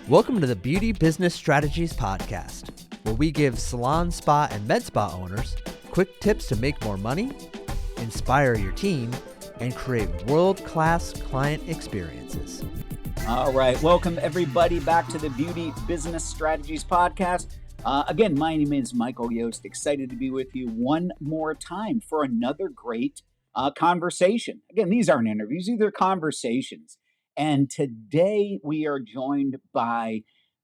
Welcome to the Beauty Business Strategies Podcast, where we give salon, spa, and med spa owners quick tips to make more money, inspire your team, and create world-class client experiences. All right. Welcome, everybody, back to the Beauty Business Strategies Podcast. Again, my name is Michael Yost. Excited to be with you one more time for another great conversation. Again, these aren't interviews, these are conversations. And today we are joined by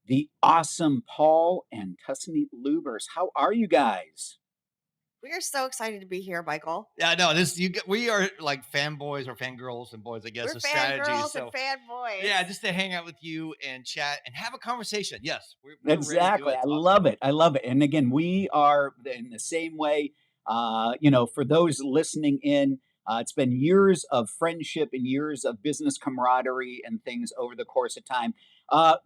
the awesome Paul and Tuscany Lubers. How are you guys? We are so excited to be here, Michael. Yeah, no, we are like fanboys or fangirls and boys, I guess. We're Of strategy. fangirls So and fanboys. yeah, just to hang out with you and chat and have a conversation. Yes, we're ready to do Exactly. it. I love it. I love it. And again, we are in the same way. For those listening in, it's been years of friendship and years of business camaraderie and things over the course of time.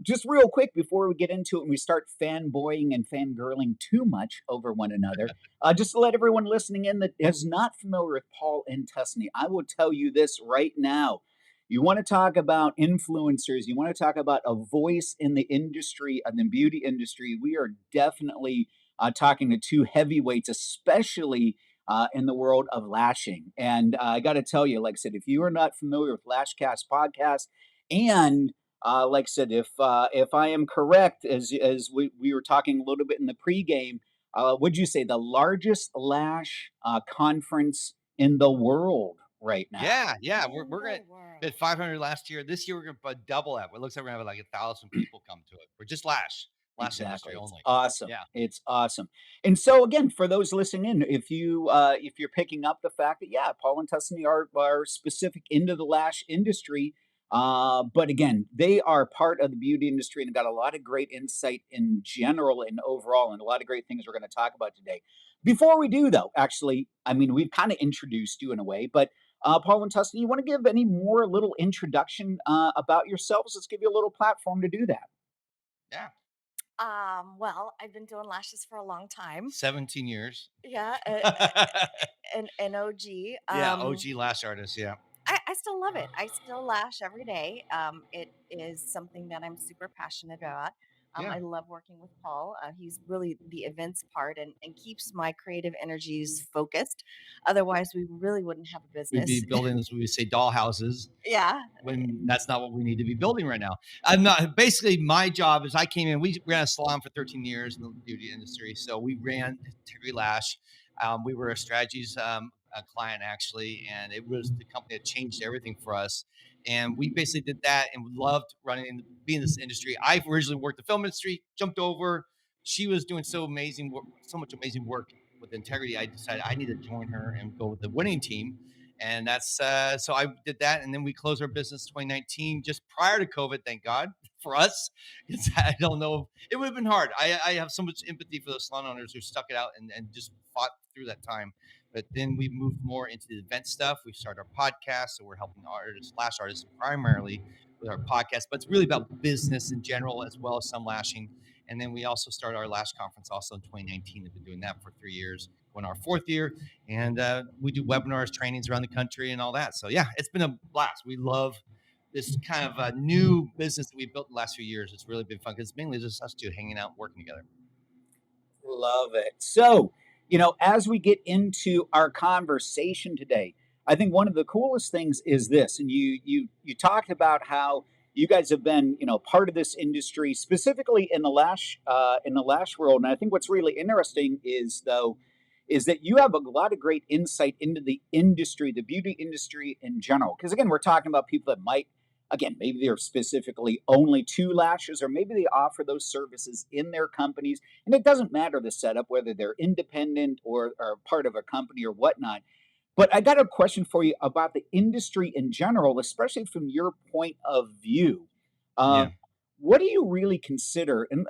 Just real quick before we get into it and we start fanboying and fangirling too much over one another, just to let everyone listening in that is not familiar with Paul and Tuscany, I will tell you this right now. You want to talk about influencers, you want to talk about a voice in the industry, in the beauty industry. We are definitely talking to two heavyweights, especially in the world of lashing. And I got to tell you, like I said, if you are not familiar with Lashcast podcast, and like I said, if I am correct, as we were talking a little bit in the pregame, would you say the largest lash conference in the world right now? Yeah, we're gonna did 500 last year. This year we're gonna double that. It looks like we're gonna have like 1,000 people come to it. We're just lash industry Exactly. It's only. awesome. Yeah. It's awesome. And so again, for those listening in, if you're picking up the fact that Paul and Tuscany are specific into the lash industry, but again, they are part of the beauty industry and got a lot of great insight in general and overall, and a lot of great things we're going to talk about today. Before we do, though, actually, I mean, we've kind of introduced you in a way, but Paul and Tuscany, you want to give any more little introduction about yourselves? Let's give you a little platform to do that. Yeah. Well, I've been doing lashes for a long time. 17 years. Yeah, an OG. Yeah, OG lash artist. Yeah. I still love it. I still lash every day. It is something that I'm super passionate about. Yeah. I love working with Paul. He's really the events part and keeps my creative energies focused. Otherwise, we really wouldn't have a We'd business. be building, as we say, dollhouses. Yeah. When that's not what we need to be building right now. I'm not. Basically, my job is I came in. We ran a salon for 13 years in the beauty industry, so we ran Integrity Lash. We were a strategies a client actually, and it was the company that changed everything for us. And we basically did that, and we loved running and being in this industry. I originally worked the film industry, jumped over. She was doing so much amazing work with Integrity. I decided I need to join her and go with the winning team. And that's so I did that, and then we closed our business 2019, just prior to COVID. Thank God for us, because I don't know, it would have been hard. I have so much empathy for those salon owners who stuck it out and just fought through that time. But then we moved more into the event stuff. We started our podcast, so we're helping lash artists primarily with our podcast, but it's really about business in general as well as some lashing. And then we also started our lash conference also in 2019. We've been doing that for 3 years, going our 4th year. And we do webinars, trainings around the country and all that. So yeah, it's been a blast. We love this kind of a new business that we've built in the last few years. It's really been fun because it's mainly just us two hanging out and working together. Love it. So, as we get into our conversation today, I think one of the coolest things is this, and you talked about how you guys have been, part of this industry, specifically in the lash world. And I think what's really interesting is that you have a lot of great insight into the industry, the beauty industry in general. Because again, we're talking about people that maybe they're specifically only two lashes, or maybe they offer those services in their companies. And it doesn't matter the setup, whether they're independent or part of a company or whatnot. But I got a question for you about the industry in general, especially from your point of view. Yeah. What do you really consider? And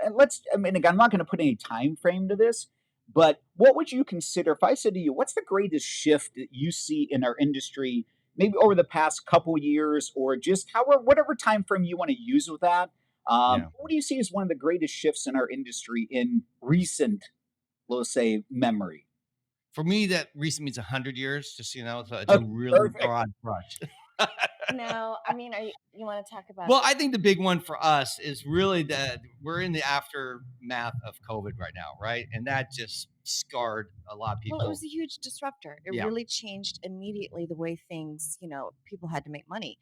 again, I'm not going to put any time frame to this, but what would you consider if I said to you, what's the greatest shift that you see in our industry, maybe over the past couple years, or just whatever time frame you want to use with that? What do you see as one of the greatest shifts in our industry in recent, let's say, memory? For me, that recent means 100 years, just so you know. It's a really Perfect. broad brush. No, I mean, you want to talk about Well, I think the big one for us is really that we're in the aftermath of COVID right now, right? And that just scarred a lot of well, it people. was a huge disruptor. It Yeah. really changed immediately the way things, people had to make money.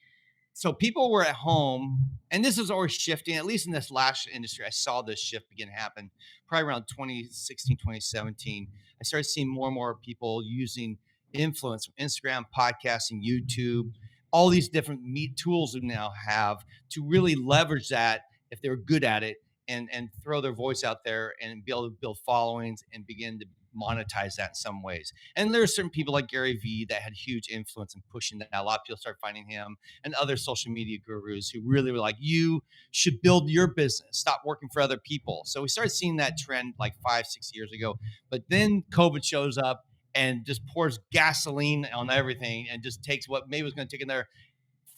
So people were at home, and this is always shifting, at least in this lash industry. I saw this shift begin to happen probably around 2016, 2017. I started seeing more and more people using influence from Instagram, podcasting, YouTube, all these different meat tools we now have to really leverage that if they're good at it, and throw their voice out there and be able to build followings and begin to monetize that in some ways. And there are certain people like Gary Vee that had huge influence in pushing that. A lot of people started finding him, and other social media gurus who really were like, you should build your business, stop working for other people. So we started seeing that trend like 5-6 years ago. But then COVID shows up and just pours gasoline on everything and just takes what maybe was going to take another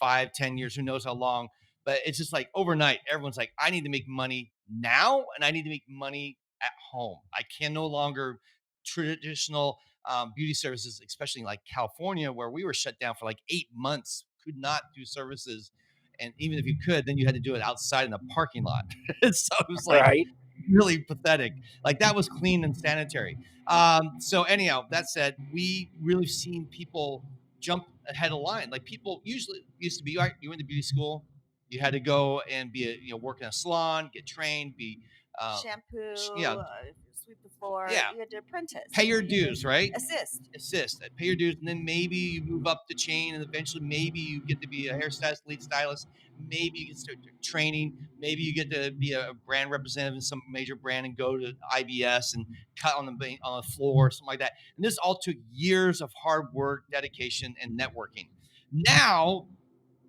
5-10 years, who knows how long. But it's just like overnight, everyone's like, I need to make money now, and I need to make money at home. I can no longer traditional beauty services, especially in like California, where we were shut down for like 8 months, could not do services. And even if you could, then you had to do it outside in a parking lot. So it was like Right. really pathetic. Like that was clean and sanitary. So anyhow, that said, we really seen people jump ahead of line. Like people usually used to be, right, you went to beauty school, you had to go and work in a salon, get trained, be Shampoo, yeah, sweep the floor. yeah, You had to apprentice. pay your You dues, had right? assist. Pay your dues, and then maybe you move up the chain, and eventually maybe you get to be a hairstylist, lead stylist. Maybe you get to start training. Maybe you get to be a brand representative in some major brand and go to IBS and cut on the floor, something like that. And this all took years of hard work, dedication, and networking. Now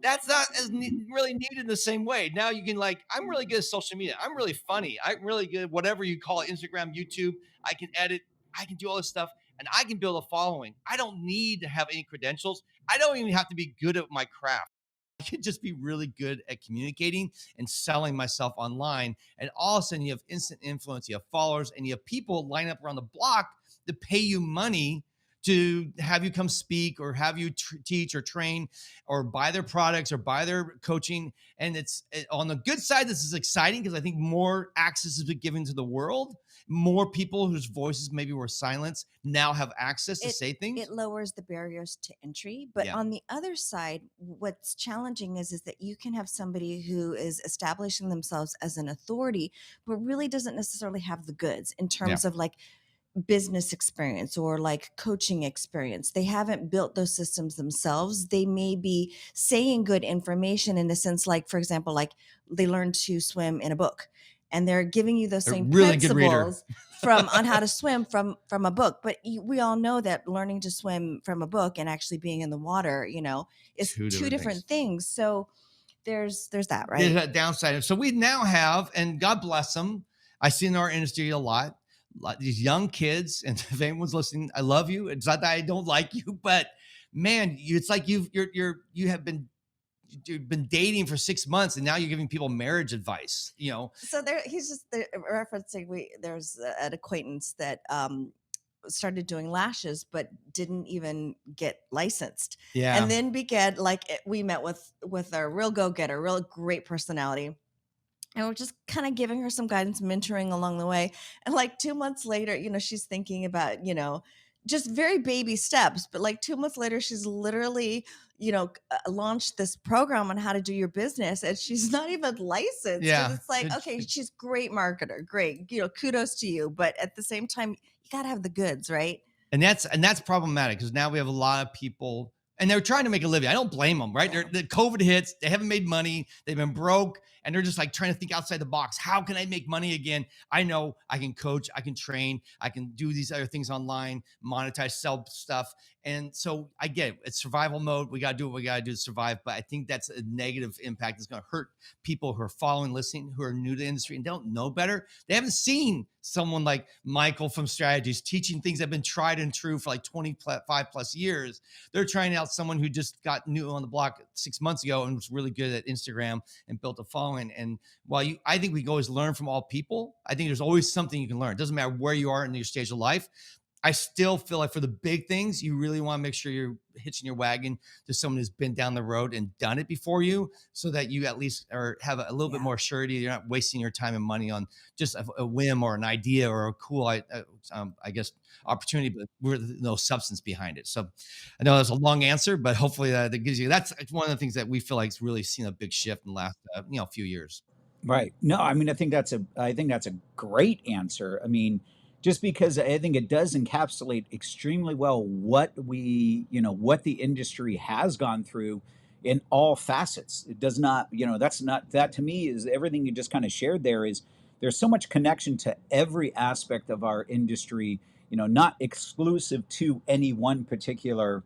that's not as really needed in the same way. Now you can like, I'm really good at social media. I'm really funny. I'm really good, whatever you call it, Instagram, YouTube. I can edit. I can do all this stuff, and I can build a following. I don't need to have any credentials. I don't even have to be good at my craft. I could just be really good at communicating and selling myself online. And all of a sudden you have instant influence, you have followers, and you have people line up around the block to pay you money to have you come speak or have you teach or train or buy their products or buy their coaching. And on the good side, this is exciting because I think more access has been given to the world. More people whose voices maybe were silenced now have access to say things. It lowers the barriers to entry. But on the other side, what's challenging is that you can have somebody who is establishing themselves as an authority, but really doesn't necessarily have the goods in terms of like business experience or like coaching experience. They haven't built those systems themselves. They may be saying good information in a sense, like, for example, like they learned to swim in a book and they're giving you those same really principles on how to swim from a book. But we all know that learning to swim from a book and actually being in the water, is two different things. So there's that, right? There's that downside. So we now have, and God bless them, I see in our industry a lot these young kids, and if anyone's listening, I love you. It's not that I don't like you, but man, it's like you've been dating for 6 months and now you're giving people marriage advice, So he's just referencing, there's an acquaintance that started doing lashes but didn't even get licensed. Yeah. And then began, we met with a real go-getter, real great personality. And we're just kind of giving her some guidance, mentoring along the way. And like 2 months later, she's thinking about, just very baby steps. But like 2 months later, she's literally, launched this program on how to do your business. And she's not even licensed. Yeah. And it's like, okay, she's a great marketer. Great. Kudos to you. But at the same time, you got to have the goods, right? And that's problematic because now we have a lot of people and they're trying to make a living. I don't blame them, right? The COVID hits, they haven't made money, they've been broke, and they're just like trying to think outside the box. How can I make money again? I know I can coach, I can train, I can do these other things online, monetize, sell stuff. And so I get it. It's survival mode. We got to do what we got to do to survive. But I think that's a negative impact. It's going to hurt people who are following, listening, who are new to the industry and don't know better. They haven't seen someone like Michael from Strategies teaching things that have been tried and true for like 25 plus years. They're trying out someone who just got new on the block 6 months ago and was really good at Instagram and built a following. And while I think we can always learn from all people, I think there's always something you can learn. It doesn't matter where you are in your stage of life. I still feel like for the big things, you really want to make sure you're hitching your wagon to someone who's been down the road and done it before you, so that you at least have a little bit more surety. You're not wasting your time and money on just a whim or an idea or a cool, I guess, opportunity, but with no substance behind it. So I know that's a long answer, but hopefully that gives you, that's one of the things that we feel like has really seen a big shift in the last, few years. Right. No, I mean, I think that's a great answer. I mean, just because I think it does encapsulate extremely well what what the industry has gone through in all facets. It does not, that's not, that to me is everything you just kind of shared there. Is there's so much connection to every aspect of our industry, not exclusive to any one particular,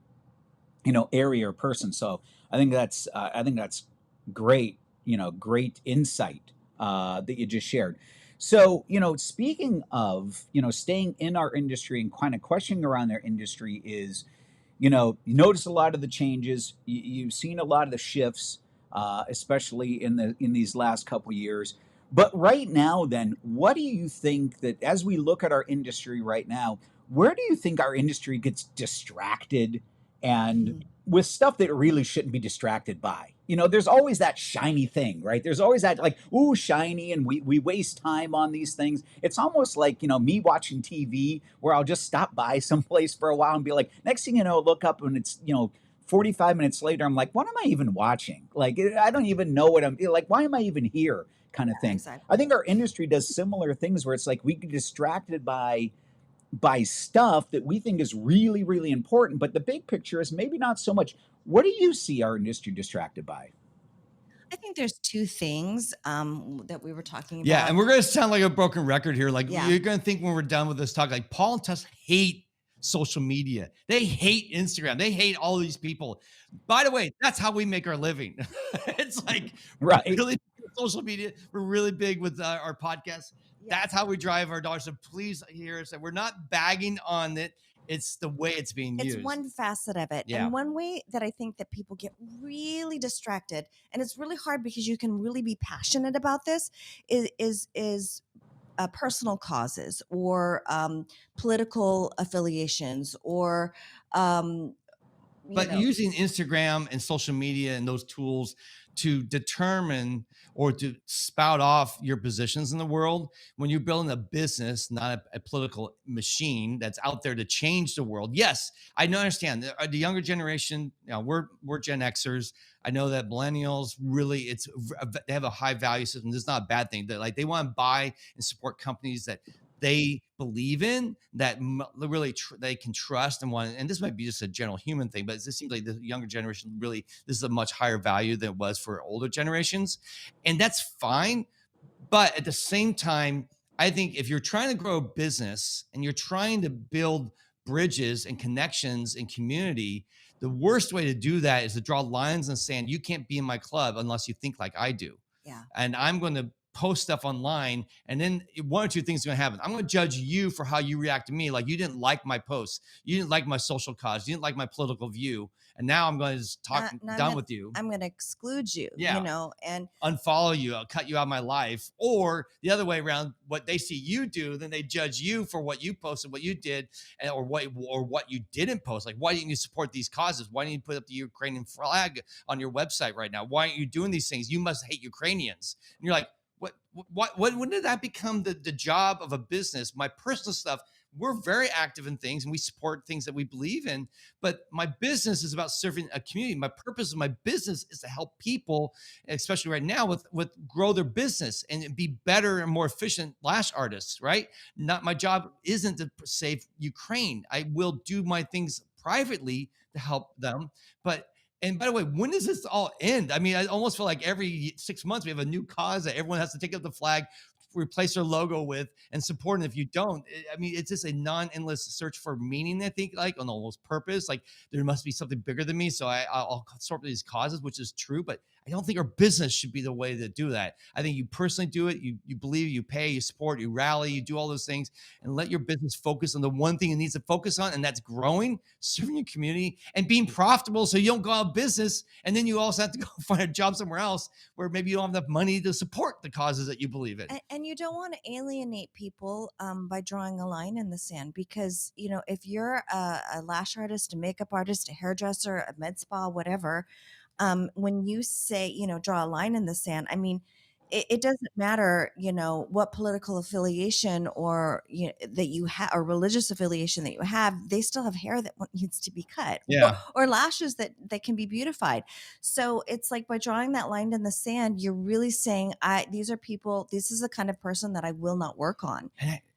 area or person. So I think that's great, great insight that you just shared. So, speaking of, staying in our industry and kind of questioning around their industry is, you notice a lot of the changes. You've seen a lot of the shifts, especially in these last couple years. But right now, then, what do you think that as we look at our industry right now, where do you think our industry gets distracted and Mhm. with stuff that it really shouldn't be distracted by? There's always that shiny thing, right? There's always that like, ooh, shiny, and we waste time on these things. It's almost like, me watching TV where I'll just stop by someplace for a while and be like, next thing you know, look up and it's, 45 minutes later, I'm like, what am I even watching? Like, I don't even know what I'm like, why am I even here? Kind of thing. I Exactly. think our industry does similar things where it's like we get distracted by stuff that we think is really, really important, but the big picture is maybe not so much. What do you see our industry distracted by? I think there's two things that we were talking Yeah, about. and we're gonna sound like a broken record here. Like, Yeah. you're gonna think when we're done with this talk, like Paul and Tess hate social media. They hate Instagram. They hate all these people. By the way, that's how we make our living. It's like we're Right. really big with social media. We're really big with our podcasts. That's how we drive our dollars. So please hear us. That we're not bagging on it. It's the way it's being It's used. one facet of it. Yeah. And one way that I think that people get really distracted, and it's really hard because you can really be passionate about this, is personal causes or political affiliations or But using Instagram and social media and those tools to determine or to spout off your positions in the world, when you're building a business, not a political machine that's out there to change the world. Yes, I understand the younger generation. We're Gen Xers. I know that millennials really, they have a high value system. This is not a bad thing. They want to buy and support companies that they believe in, that really they can trust and want. And this might be just a general human thing, but it seems like the younger generation really, this is a much higher value than it was for older generations, and that's fine. But at the same time, I think if you're trying to grow a business and you're trying to build bridges and connections and community, the worst way to do that is to draw lines and saying, you can't be in my club unless you think like I do. Yeah. And I'm going to post stuff online, and then one or two things are going to happen. I'm going to judge you for how you react to me. Like, you didn't like my posts, you didn't like my social cause, you didn't like my political view, and now I'm going to just talk done with you. I'm going to exclude you. And unfollow you. I'll cut you out of my life. Or the other way around, what they see you do, then they judge you for what you posted, what you did, or what you didn't post. Like, why didn't you support these causes? Why didn't you put up the Ukrainian flag on your website right now? Why aren't you doing these things? You must hate Ukrainians. And you're like, when did that become the job of a business? My personal stuff, we're very active in things and we support things that we believe in, but my business is about serving a community. My purpose of my business is to help people, especially right now, with grow their business and be better and more efficient lash artists, right? Not my job isn't to save Ukraine. I will do my things privately to help them, and by the way, when does this all end? I mean, I almost feel like every 6 months we have a new cause that everyone has to take up the flag, replace their logo with, and support. And if you don't, I mean, it's just a non-endless search for meaning, I think, like on almost purpose. Like, there must be something bigger than me. So I'll support these causes, which is true. But I don't think our business should be the way to do that. I think you personally do it. You believe, you pay, you support, you rally, you do all those things, and let your business focus on the one thing it needs to focus on, and that's growing, serving your community, and being profitable so you don't go out of business. And then you also have to go find a job somewhere else where maybe you don't have enough money to support the causes that you believe in. And you don't want to alienate people by drawing a line in the sand, because, if you're a lash artist, a makeup artist, a hairdresser, a med spa, whatever, when you say, draw a line in the sand, I mean, it doesn't matter, what political affiliation or that you have, or religious affiliation that you have. They still have hair that needs to be cut, or lashes that can be beautified. So it's like, by drawing that line in the sand, you're really saying, these are people. This is the kind of person that I will not work on,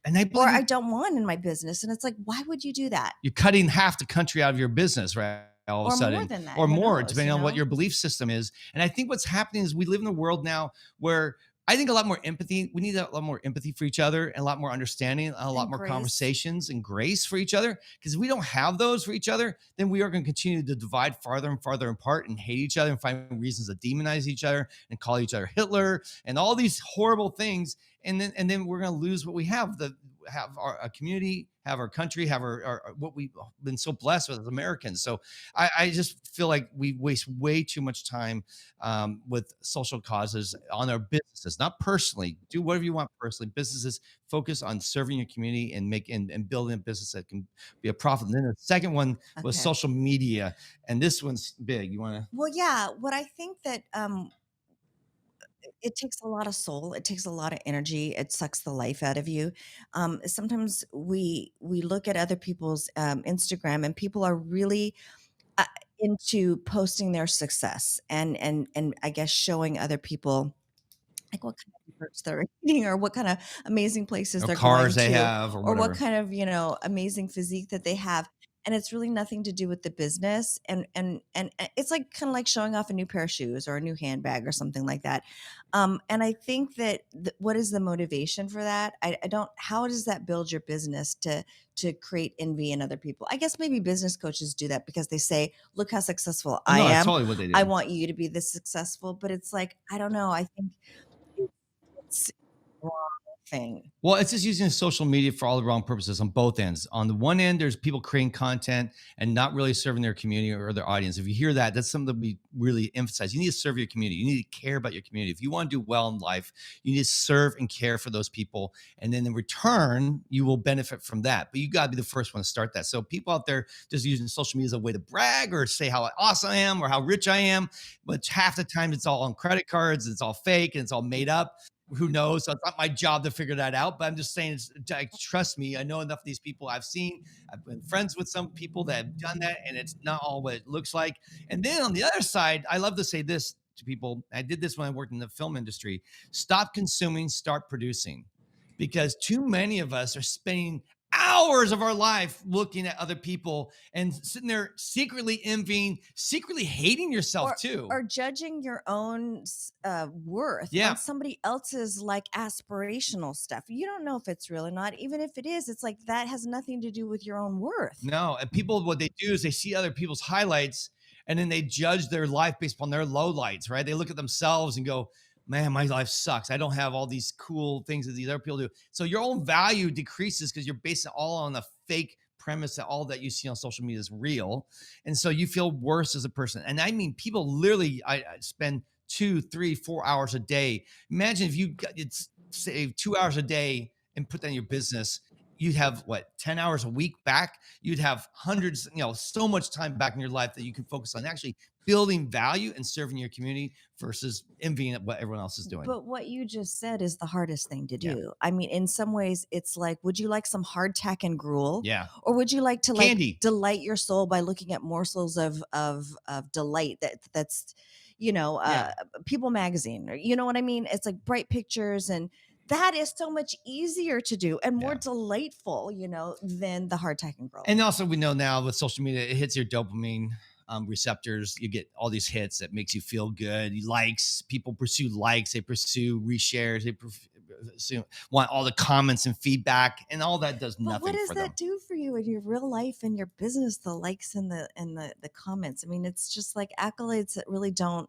and I or I don't want in my business. And it's like, why would you do that? You're cutting half the country out of your business, right? All of a sudden, more than that, or more, depending on what your belief system is. And I think what's happening is we live in a world now where I think a lot more empathy. We need a lot more empathy for each other, and a lot more understanding, and a lot more conversations and grace for each other. Because if we don't have those for each other, then we are going to continue to divide farther and farther apart, and hate each other, and find reasons to demonize each other, and call each other Hitler, and all these horrible things. And then we're going to lose what we have. Have our community, have our country, have our what we've been so blessed with as Americans. So I just feel like we waste way too much time with social causes on our businesses, not personally. Do whatever you want personally. Businesses, focus on serving your community and building a business that can be a profit. And then the second one was social media, and this one's big. You want to? Well, yeah. What I think that it takes a lot of soul. It takes a lot of energy. It sucks the life out of you. Sometimes we look at other people's Instagram, and people are really into posting their success, and I guess showing other people like what kind of desserts they're eating, or what kind of amazing places they're cars going they to, have, or what kind of amazing physique that they have. And it's really nothing to do with the business. And it's like kind of like showing off a new pair of shoes or a new handbag or something like that. And I think that what is the motivation for that? I don't. How does that build your business to create envy in other people? I guess maybe business coaches do that because they say, "Look how successful I am. That's totally what they do. I want you to be this successful." But it's like, I don't know. I think it's the wrong thing. Well, it's just using social media for all the wrong purposes on both ends. On the one end, there's people creating content and not really serving their community or their audience. If you hear that, that's something that we really emphasize. You need to serve your community. You need to care about your community. If you want to do well in life, you need to serve and care for those people. And then in return, you will benefit from that. But you got to be the first one to start that. So people out there just using social media as a way to brag or say how awesome I am or how rich I am. But half the time it's all on credit cards. It's all fake and it's all made up. Who knows? So it's not my job to figure that out, but I'm just saying, trust me, I know enough of these people I've seen. I've been friends with some people that have done that, and it's not all what it looks like. And then on the other side, I love to say this to people. I did this when I worked in the film industry. Stop consuming, start producing. Because too many of us are spending hours of our life looking at other people and sitting there secretly envying, secretly hating yourself too. Or judging your own worth on somebody else's like aspirational stuff. You don't know if it's real or not. Even if it is, it's like that has nothing to do with your own worth. No, and people, what they do is they see other people's highlights and then they judge their life based upon their lowlights, right? They look at themselves and go, man, my life sucks. I don't have all these cool things that these other people do. So your own value decreases because you're based it all on the fake premise that all that you see on social media is real. And so you feel worse as a person. And I mean, people literally, I spend 2, 3, 4 hours a day. Imagine if you save 2 hours a day and put that in your business, you'd have 10 hours a week back. You'd have hundreds, so much time back in your life that you can focus on actually building value and serving your community versus envying at what everyone else is doing. But what you just said is the hardest thing to do. Yeah. I mean, in some ways it's like, would you like some hardtack and gruel? Yeah. Or would you like to candy, delight your soul by looking at morsels of delight that's, People Magazine, or you know what I mean? It's like bright pictures, and that is so much easier to do and more delightful, than the hardtack and gruel. And also we know now with social media, it hits your dopamine receptors. You get all these hits that makes you feel good. Likes, people pursue likes, they pursue reshares, they want all the comments and feedback, and all that does nothing for them. What does that do for you in your real life and your business? The likes and the comments. I mean, it's just like accolades that really don't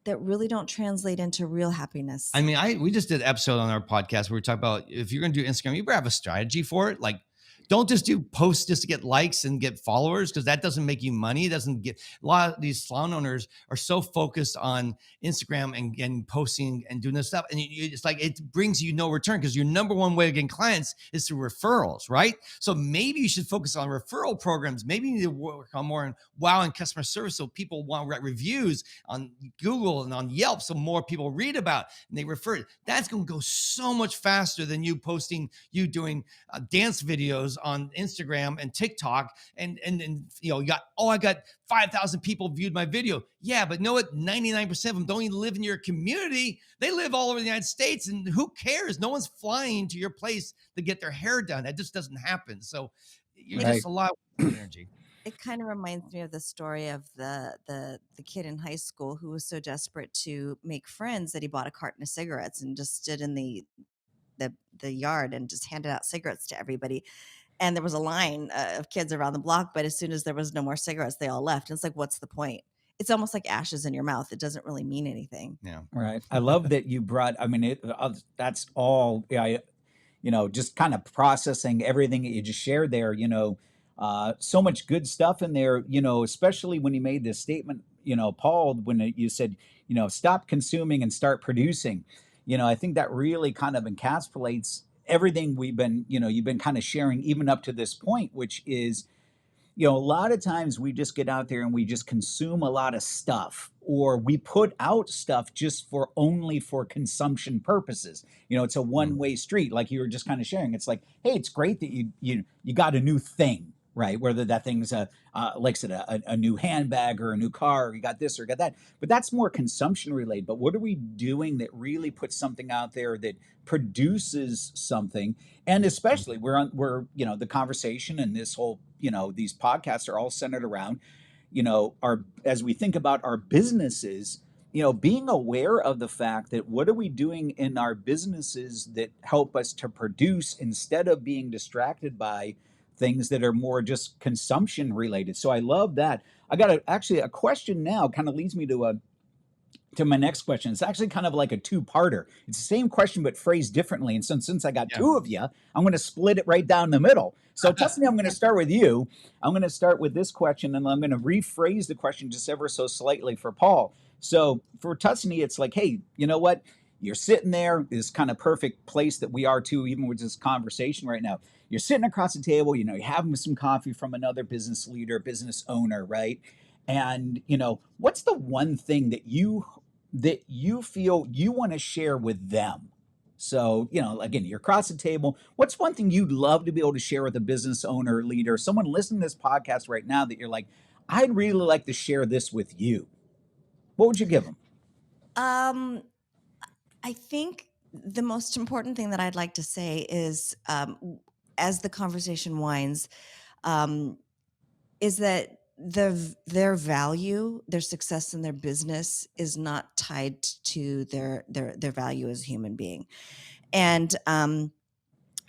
that really don't translate into real happiness. I mean, we just did an episode on our podcast where we talk about if you're going to do Instagram, you better have a strategy for it. Like, don't just do posts just to get likes and get followers, because that doesn't make you money. It doesn't get, a lot of these salon owners are so focused on Instagram and posting and doing this stuff. And it's like, it brings you no return, because your number one way of getting clients is through referrals, right? So maybe you should focus on referral programs. Maybe you need to work on more wow and customer service, so people want to write reviews on Google and on Yelp, so more people read about it and they refer it. That's going to go so much faster than you posting, you doing dance videos on Instagram and TikTok, and you know, you got, oh, I got 5,000 people viewed my video. Yeah, but know what? 99% of them don't even live in your community. They live all over the United States, and who cares? No one's flying to your place to get their hair done. That just doesn't happen. So you're just a lot of energy. It kind of reminds me of the story of the kid in high school who was so desperate to make friends that he bought a carton of cigarettes and just stood in the yard and just handed out cigarettes to everybody. And there was a line of kids around the block, but as soon as there was no more cigarettes, they all left. And it's like, what's the point? It's almost like ashes in your mouth. It doesn't really mean anything. Yeah. Right. I love that you brought, I mean, that's all, you know, just kind of processing everything that you just shared there, you know, so much good stuff in there, you know, especially when you made this statement, you know, Paul, when you said, you know, stop consuming and start producing. You know, I think that really kind of encapsulates everything we've been, you know, you've been kind of sharing even up to this point, which is, you know, a lot of times we just get out there and we just consume a lot of stuff, or we put out stuff just for only for consumption purposes. You know, it's a one-way street, like you were just kind of sharing. It's like, hey, it's great that you got a new thing, right? Whether that thing's like I said, a new handbag or a new car, or you got this or got that, but that's more consumption related. But what are we doing that really puts something out there that produces something? And especially we're, you know, the conversation and this whole, you know, these podcasts are all centered around, you know, as we think about our businesses, you know, being aware of the fact that what are we doing in our businesses that help us to produce, instead of being distracted by things that are more just consumption related. So I love that. I got actually a question now, kind of leads me to my next question. It's actually kind of like a two-parter. It's the same question, but phrased differently. And since I got two of you, I'm going to split it right down the middle. So Tusney, I'm going to start with you. I'm going to start with this question, and I'm going to rephrase the question just ever so slightly for Paul. So for Tusney, it's like, hey, you know what? You're sitting there, this kind of perfect place that we are too, even with this conversation right now. You're sitting across the table, you know, you're having some coffee from another business leader, business owner, right? And, you know, what's the one thing that you feel you want to share with them? So, you know, again, you're across the table. What's one thing you'd love to be able to share with a business owner, leader, someone listening to this podcast right now that you're like, I'd really like to share this with you? What would you give them? I think the most important thing that I'd like to say is, as the conversation winds, is that their value, their success in their business is not tied to their value as a human being. And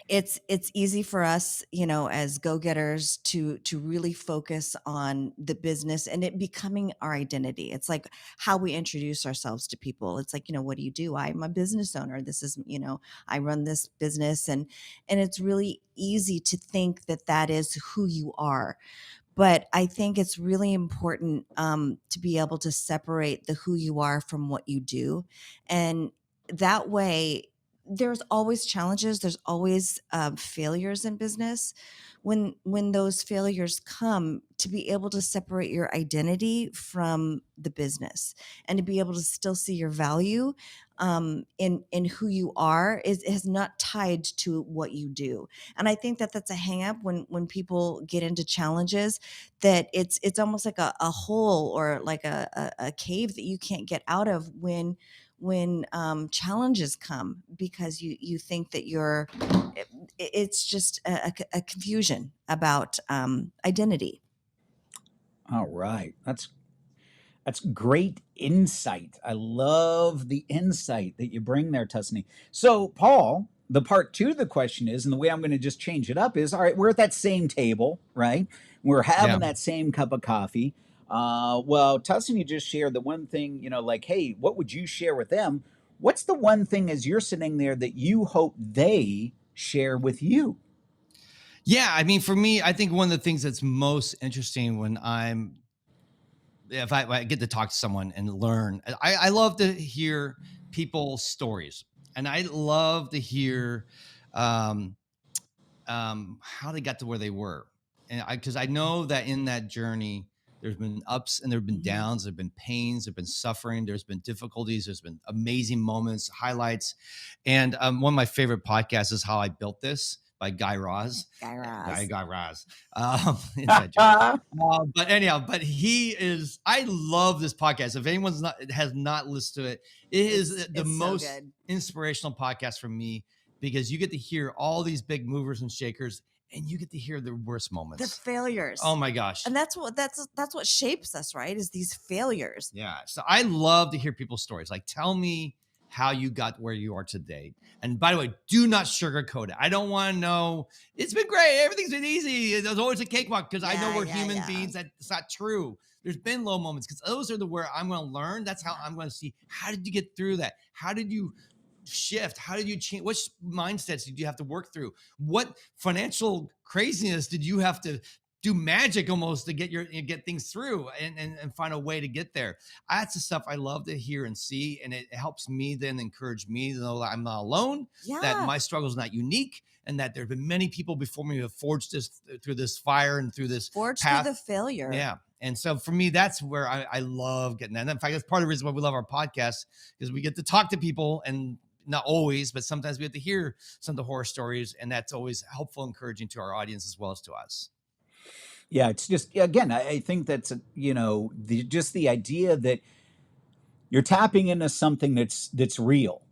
it's easy for us, you know, as go-getters to really focus on the business and it becoming our identity. It's like how we introduce ourselves to people. It's like, you know, what do you do? I'm a business owner. This is, you know, I run this business, and it's really easy to think that that is who you are. But I think it's really important to be able to separate the who you are from what you do. And that way, there's always challenges. There's always failures in business. When those failures come, to be able to separate your identity from the business and to be able to still see your value in who you are is not tied to what you do. And I think that that's a hang up when people get into challenges, that it's almost like a hole or like a cave that you can't get out of when challenges come, because you think that it's just a confusion about identity. All right. That's great insight. I love the insight that you bring there, Tusney. So, Paul, the part two of the question is, and the way I'm going to just change it up is, all right, we're at that same table, right? We're having that same cup of coffee. Well, Tussin, you just shared the one thing, like, hey, what would you share with them? What's the one thing as you're sitting there that you hope they share with you? Yeah, I mean, for me, I think one of the things that's most interesting when if I get to talk to someone and learn, I love to hear people's stories, and I love to hear um, how they got to where they were, and because I know that in that journey, there's been ups and there've been Mhm. downs, there've been pains, there've been suffering, there's been difficulties, there's been amazing moments, highlights, and one of my favorite podcasts is How I Built This by Guy Raz. Guy Raz. Guy Raz. Inside joke. But anyhow, I love this podcast. If anyone's has not listened to it, it is the It's so most good. inspirational podcast for me, because you get to hear all these big movers and shakers, and you get to hear the worst The moments. failures. Oh my gosh. And that's what shapes us, right? Is these failures. Yeah. So I love to hear people's stories. Like, tell me how you got where you are today. And by the way, do not sugarcoat it. I don't want to know it's been great, everything's been easy, there's always a cakewalk, because I know we're human beings. That's not true. There's been low moments, because those are where I'm going to learn. That's how I'm going to see, how did you get through that? How did you shift? How did you change? Which mindsets did you have to work through? What financial craziness did you have to do magic almost to get things through and find a way to get there? That's the stuff I love to hear and see, and it helps me then encourage me to know that I'm not alone, that my struggle is not unique, and that there have been many people before me who have forged this through this fire and through this path. Through the failure. Yeah. And so for me, that's where I love getting that. And in fact, that's part of the reason why we love our podcast, because we get to talk to people, and not always, but sometimes we get to hear some of the horror stories, and that's always helpful, encouraging to our audience as well as to us. Yeah, it's just, again, I think that's just the idea that you're tapping into something that's real,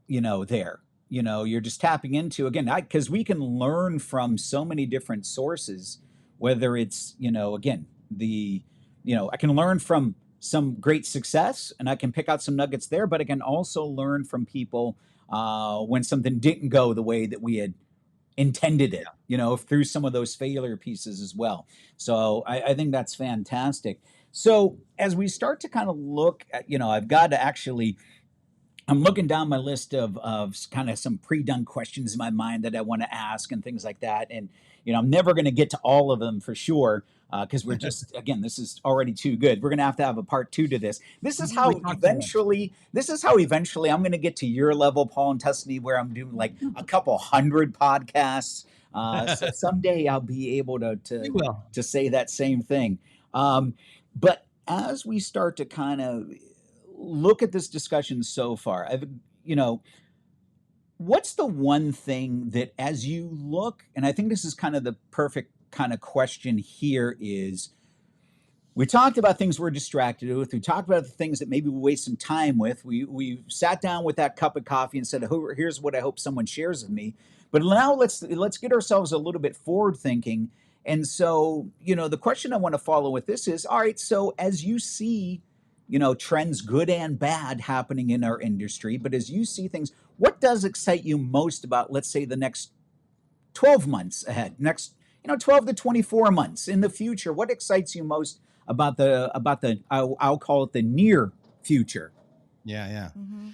there. You're just tapping into, again, because we can learn from so many different sources, whether it's, again, I can learn from some great success and I can pick out some nuggets there, but I can also learn from people when something didn't go the way that we had intended it, through some of those failure pieces as well. So I think that's fantastic. So as we start to kind of look at, I've got to actually, I'm looking down my list of kind of some pre-done questions in my mind that I want to ask and things like that. And, I'm never going to get to all of them for sure. Because we're just, again, this is already too good. We're going to have a part 2 to this. This is how eventually I'm going to get to your level, Paul and Tuscany, where I'm doing like a couple 100 podcasts. So someday I'll be able to say that same thing. But as we start to kind of look at this discussion so far, what's the one thing that, as you look, and I think this is kind of the perfect kind of question here, is we talked about things we're distracted with. We talked about the things that maybe we waste some time with. We sat down with that cup of coffee and said, here's what I hope someone shares with me. But now let's get ourselves a little bit forward thinking. And so, the question I want to follow with this is, all right, so as you see, trends, good and bad, happening in our industry, but as you see things, what does excite you most about, let's say, the next 12 months ahead, next 12 to 24 months in the future? What excites you most about the I'll call it the near future? Yeah. Mm-hmm.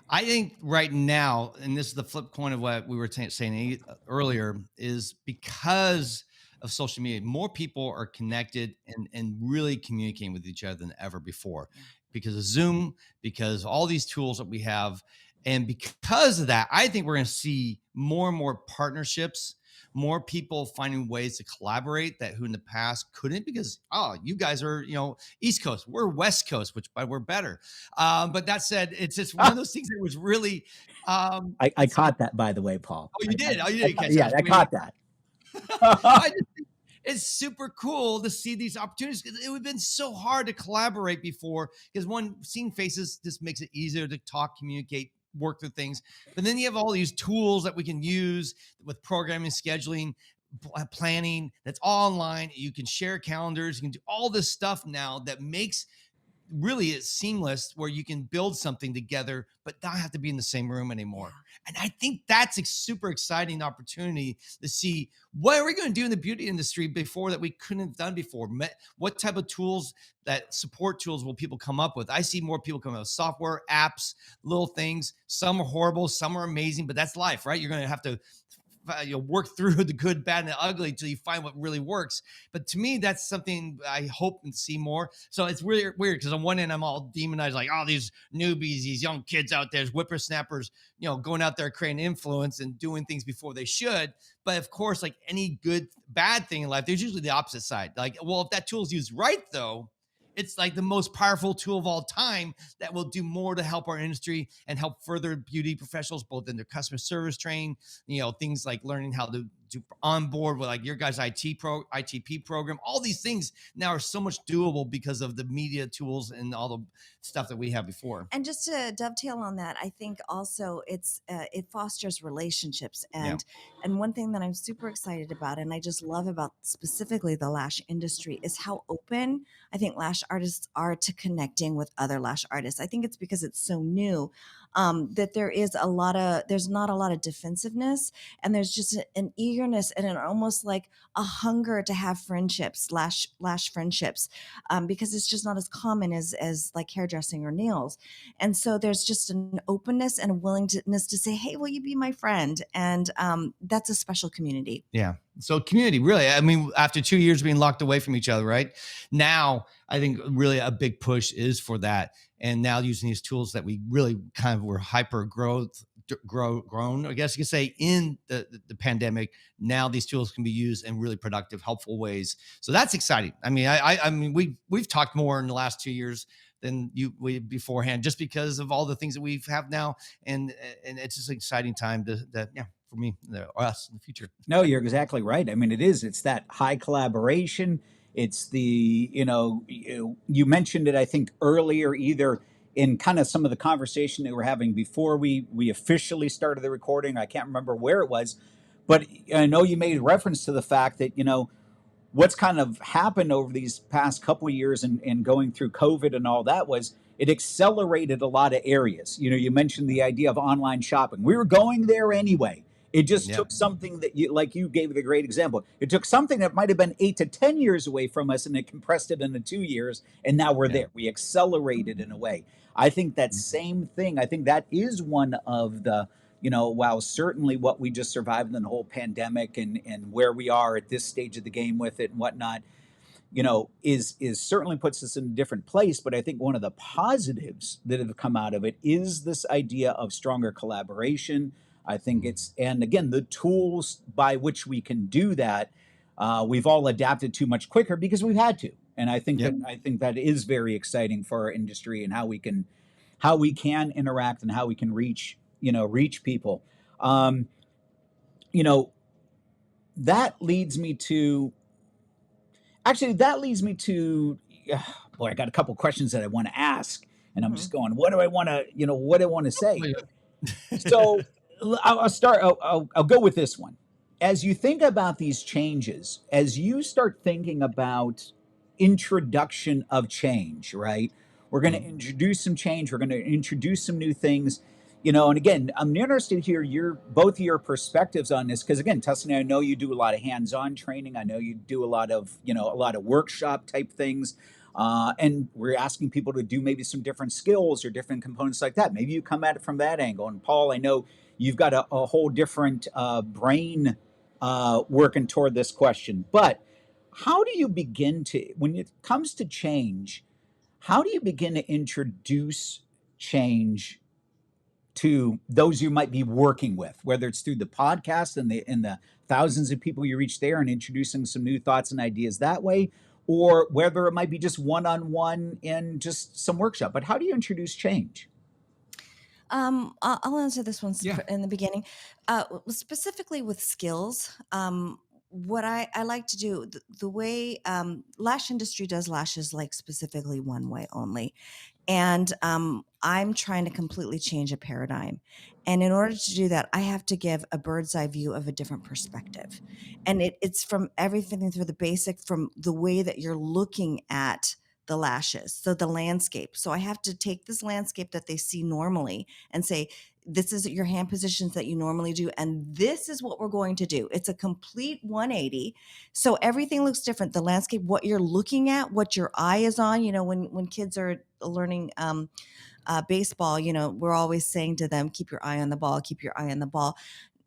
I think right now, and this is the flip coin of what we were saying earlier, is because of social media, more people are connected and really communicating with each other than ever before, because of Zoom, because of all these tools that we have. And because of that, I think we're going to see more and more partnerships, more people finding ways to collaborate that who in the past couldn't, because, you guys are, East Coast, we're West Coast, which we're better. But that said, it's just one of those things that was really, I caught that, by the way, Paul. Oh, you did? You did catch that? Yeah, I caught that. I just think it's super cool to see these opportunities, because it would have been so hard to collaborate before, because seeing faces just makes it easier to talk, communicate, work through things. But then you have all these tools that we can use with programming, scheduling, planning, that's all online. You can share calendars, you can do all this stuff now that makes really is seamless where you can build something together, but not have to be in the same room anymore. Yeah. And I think that's a super exciting opportunity to see what are we going to do in the beauty industry before that we couldn't have done before. What type of tools, that support tools, will people come up with? I see more people come up with software, apps, little things. Some are horrible, some are amazing, but that's life, right? You're going to have to work through the good, bad, and the ugly until you find what really works. But to me, that's something I hope and see more. So it's really weird because on one end, I'm all demonized, like, oh, these newbies, these young kids out there, whippersnappers, going out there creating influence and doing things before they should. But of course, like any good, bad thing in life, there's usually the opposite side. Like, well, if that tool is used right, though, it's like the most powerful tool of all time that will do more to help our industry and help further beauty professionals, both in their customer service training, things like learning how to onboard with like your guys' ITP program. All these things now are so much doable because of the media tools and all the stuff that we had before. And just to dovetail on that, I think also it fosters relationships. And one thing that I'm super excited about, and I just love about specifically the lash industry, is how open I think lash artists are to connecting with other lash artists. I think it's because it's so new that there's not a lot of defensiveness, and there's just an eagerness and an almost like a hunger to have friendships, lash friendships, because it's just not as common as like hairdressing or nails. And so there's just an openness and a willingness to say, hey, will you be my friend? And that's a special community. Yeah. So community, really, I mean, after 2 years being locked away from each other, right? Now, I think really a big push is for that. And now using these tools that we really kind of were hyper grown, I guess you could say, in the pandemic. Now these tools can be used in really productive, helpful ways. So that's exciting. I mean, I mean, we've talked more in the last 2 years than we beforehand, just because of all the things that we have now. And it's just an exciting time for me, or us in the future. No, you're exactly right. I mean, it's that high collaboration. It's you mentioned it, I think, earlier, either in kind of some of the conversation that we're having before we officially started the recording. I can't remember where it was, but I know you made reference to the fact that, what's kind of happened over these past couple of years and going through COVID and all that was it accelerated a lot of areas. You mentioned the idea of online shopping. We were going there anyway. It just took something that you gave the great example. It took something that might have been 8 to 10 years away from us, and it compressed it into 2 years, and now we're there. We accelerated in a way. I think that same thing. I think that is one of the, while certainly what we just survived in the whole pandemic and where we are at this stage of the game with it and whatnot, is certainly puts us in a different place. But I think one of the positives that have come out of it is this idea of stronger collaboration. I think and again, the tools by which we can do that, we've all adapted to much quicker because we've had to. And I think that is very exciting for our industry and how we can interact and how we can reach people. That leads me to boy, I got a couple questions that I want to ask, and I'm just going, what do I want to say? So I'll start. I'll go with this one. As you think about these changes, as you start thinking about introduction of change, right? We're going to introduce some change. We're going to introduce some new things, and again, I'm interested to hear both of your perspectives on this. Because again, Tuscany, I know you do a lot of hands-on training. I know you do a lot of workshop type things. And we're asking people to do maybe some different skills or different components like that. Maybe you come at it from that angle. And Paul, I know you've got a whole different brain working toward this question. But how do you begin when it comes to change, how do you begin to introduce change to those you might be working with, whether it's through the podcast and the thousands of people you reach there and introducing some new thoughts and ideas that way, or whether it might be just one-on-one in just some workshop? But how do you introduce change? I'll answer this one in the beginning. Specifically with skills, what I like to do, the way lash industry does lashes, like specifically one way only. And I'm trying to completely change a paradigm. And in order to do that, I have to give a bird's eye view of a different perspective. And it's from everything through the basic, from the way that you're looking at the lashes. So the landscape. So I have to take this landscape that they see normally and say, this is your hand positions that you normally do. And this is what we're going to do. It's a complete 180. So everything looks different. The landscape, what you're looking at, what your eye is on, when kids are learning, baseball, we're always saying to them, keep your eye on the ball, keep your eye on the ball.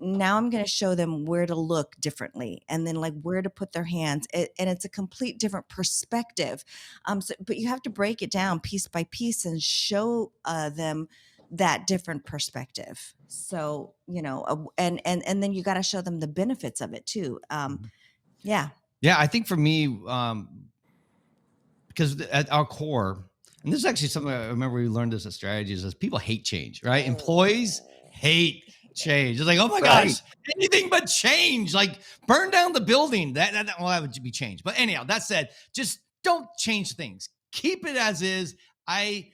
Now I'm going to show them where to look differently and then like where to put their hands. And it's a complete different perspective. But you have to break it down piece by piece and show them that different perspective. So, and then you got to show them the benefits of it too. Yeah. Yeah. I think for me, because at our core, and this is actually something I remember we learned this at Strategies, is people hate change, right? Employees hate change. It's like, oh my gosh, anything but change. Like burn down the building. That would be change. But anyhow, that said, just don't change things. Keep it as is. I'd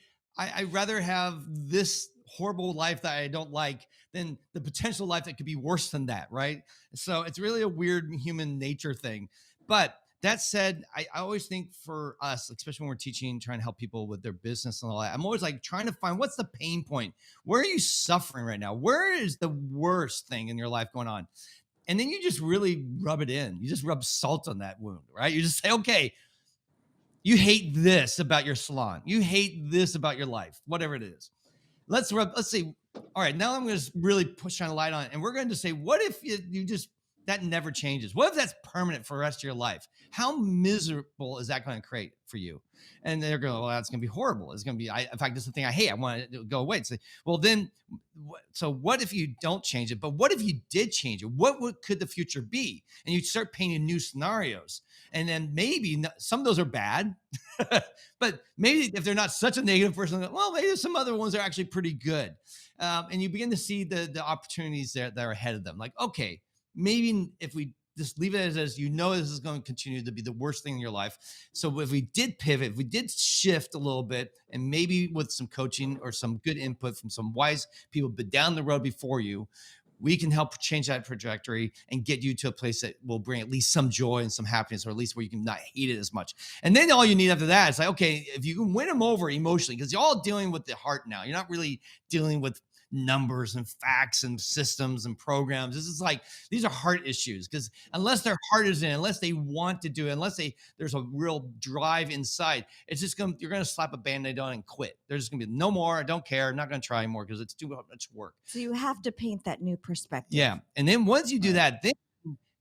rather have this horrible life that I don't like than the potential life that could be worse than that, right? So it's really a weird human nature thing. But that said, I always think for us, especially when we're teaching, trying to help people with their business and all that, I'm always like trying to find what's the pain point? Where are you suffering right now? Where is the worst thing in your life going on? And then you just really rub it in. You just rub salt on that wound, right? You just say, okay, you hate this about your salon. You hate this about your life, whatever it is. Let's say, all right, now I'm going to really shine a light on it. And we're going to say, what if you just, that never changes? What if that's permanent for the rest of your life? How miserable is that going to create for you? And they're going, well, that's going to be horrible. It's going to be, in fact, this is the thing I hate. I want it to go away. It's like, well, then, so what if you don't change it? But what if you did change it? What could the future be? And you start painting new scenarios. And then maybe some of those are bad, but maybe if they're not such a negative person, well, maybe some other ones are actually pretty good. And you begin to see the opportunities that are ahead of them. Like, okay, maybe if we just leave it as this is going to continue to be the worst thing in your life. So if we did pivot, if we did shift a little bit, and maybe with some coaching or some good input from some wise people but down the road before you, we can help change that trajectory and get you to a place that will bring at least some joy and some happiness, or at least where you can not hate it as much. And then all you need after that is like, okay, if you can win them over emotionally, because you're all dealing with the heart now. You're not really dealing with numbers and facts and systems and programs. This is like, these are heart issues, because unless their heart is in, unless they want to do it, unless there's a real drive inside, it's just you're going to slap a Band-Aid on and quit. There's just going to be no more. I don't care. I'm not going to try anymore because it's too much work. So you have to paint that new perspective. Yeah. And then once you do that, then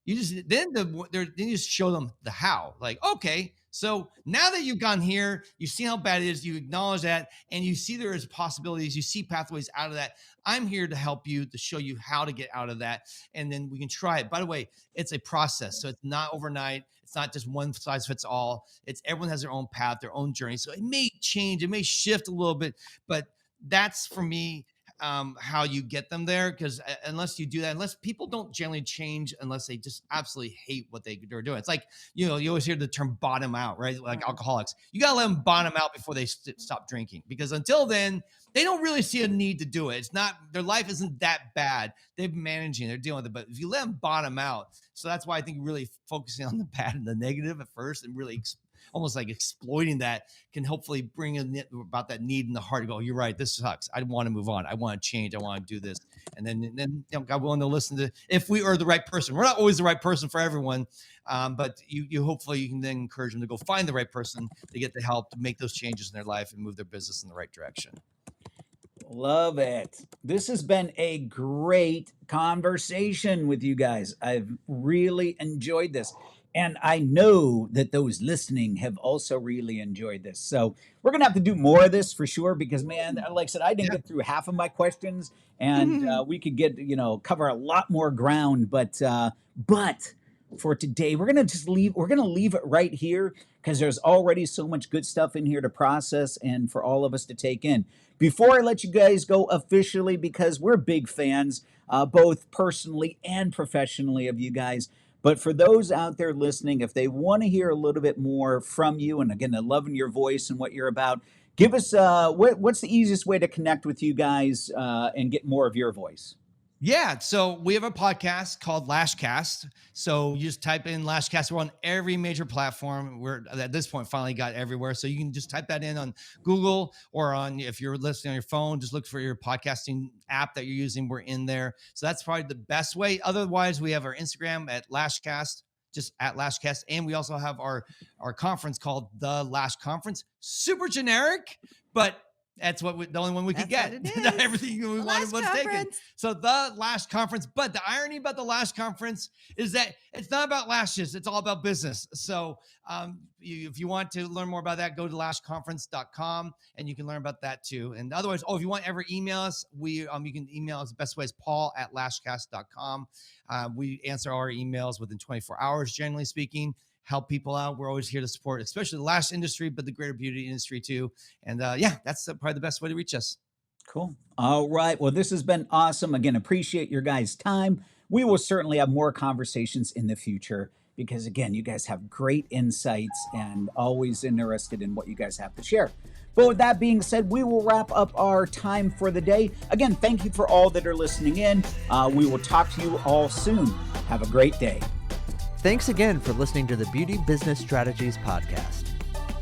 you just show them the how. Like, okay, so now that you've gone here, you see how bad it is, you acknowledge that, and you see there is possibilities, you see pathways out of that. I'm here to help you, to show you how to get out of that. And then we can try it. By the way, it's a process. So it's not overnight. It's not just one size fits all. It's everyone has their own path, their own journey. So it may change, it may shift a little bit, but that's for me, how you get them there. Because unless you do that, unless people don't generally change, unless they just absolutely hate what they're doing. It's like, you always hear the term bottom out, right? Like alcoholics, you got to let them bottom out before they stop drinking, because until then they don't really see a need to do it. It's not, their life isn't that bad. They're managing, they're dealing with it. But if you let them bottom out, so that's why I think really focusing on the bad and the negative at first, and really almost like exploiting that, can hopefully bring in about that need in the heart to go, you're right, this sucks. I want to move on. I want to change. I want to do this. And then God willing to listen to, if we are the right person. We're not always the right person for everyone. But you hopefully you can then encourage them to go find the right person to get the help to make those changes in their life and move their business in the right direction. Love it. This has been a great conversation with you guys. I've really enjoyed this. And I know that those listening have also really enjoyed this. So we're going to have to do more of this for sure, because, man, like I said, I didn't get through half of my questions, and we could cover a lot more ground. But for today, we're going to leave it right here, because there's already so much good stuff in here to process and for all of us to take in. Before I let you guys go officially, because we're big fans, both personally and professionally, of you guys. But for those out there listening, if they want to hear a little bit more from you, and again, they're loving your voice and what you're about, give us what's the easiest way to connect with you guys and get more of your voice? Yeah, so we have a podcast called Lashcast. So you just type in Lashcast. We're on every major platform. We're at this point finally got everywhere. So you can just type that in on Google, or on, if you're listening on your phone, just look for your podcasting app that you're using. We're in there. So that's probably the best way. Otherwise, we have our Instagram at Lashcast, just at Lashcast. And we also have our conference called the Lash Conference. Super generic, but that's the only one we could get. Not everything we wanted was taken. So the Lash Conference. But the irony about the Lash Conference is that it's not about lashes. It's all about business. So if you want to learn more about that, go to lashconference.com and you can learn about that too. And otherwise, if you want to ever email us, you can email us. The best way is paul@lashcast.com. We answer our emails within 24 hours, generally speaking. Help people out. We're always here to support, especially the lash industry, but the greater beauty industry too. And that's probably the best way to reach us. Cool. All right. Well, this has been awesome. Again, appreciate your guys' time. We will certainly have more conversations in the future because, again, you guys have great insights and always interested in what you guys have to share. But with that being said, we will wrap up our time for the day. Again, thank you for all that are listening in. We will talk to you all soon. Have a great day. Thanks again for listening to the Beauty Business Strategies podcast.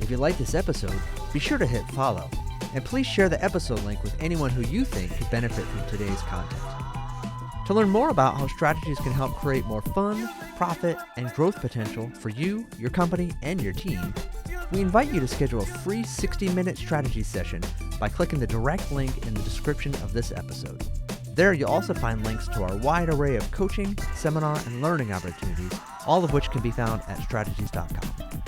If you like this episode, be sure to hit follow, and please share the episode link with anyone who you think could benefit from today's content. To learn more about how strategies can help create more fun, profit, and growth potential for you, your company, and your team, we invite you to schedule a free 60-minute strategy session by clicking the direct link in the description of this episode. There you'll also find links to our wide array of coaching, seminar, and learning opportunities, all of which can be found at strategies.com.